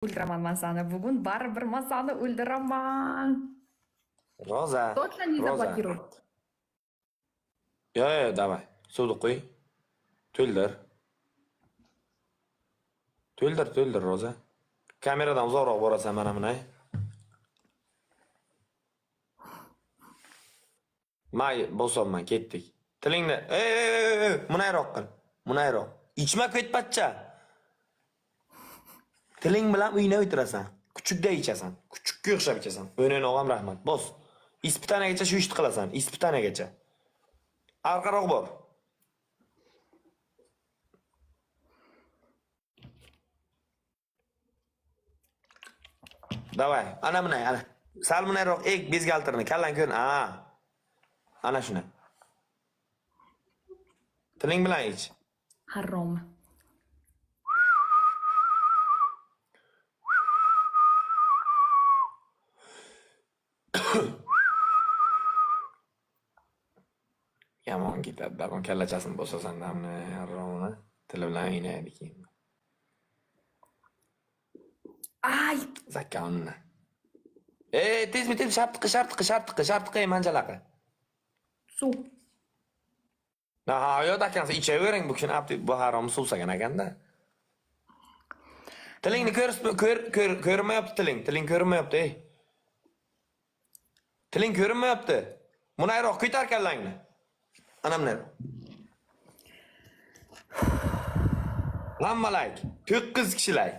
O'ldiraman men seni bugun, baribir men seni o'ldiraman. Roza. Точно не заблокирую. Yo, давай. Suvni qo'y. To'ldir. To'ldir, Roza. Kameradan uzoqroq borasan mana buni. May bosolman, ketdik. Tilingni, munayroq qil. Munayroq. Ichma ketpacha. Tiling bilan uyni o'tirasan. Kuchukda ichasan. Kuchukka o'xshab ichasan. O'ynayni og'am rahmat. Bos. Ispitanagacha shu ishni qilasan. Ispitanagacha. Arqaroq bor. Davay, ana bunay, ana. Sal munayroq ek bezgaltirni, kallang ko'rin. Ana shuni. Tiling bilan ich. Harom. Yomon ketadi, dag'on kallachasini bo'sasan damni, yarrog'ini. Tili bilan o'ynaydi keyin. Ay, Zakonni. Tez, shartiqi, manjalaqa. suv. Hayot akansi ichavering bu kishini bu harom suvsagan ekanda. Tilingni ko'rinmayapti tiling. Tiling ko'rinmayapti, ey. Tiling ko'rinmayapti. Munayroq ko'tar kallangni. Ana bunday. Hammalar 9 kishilar.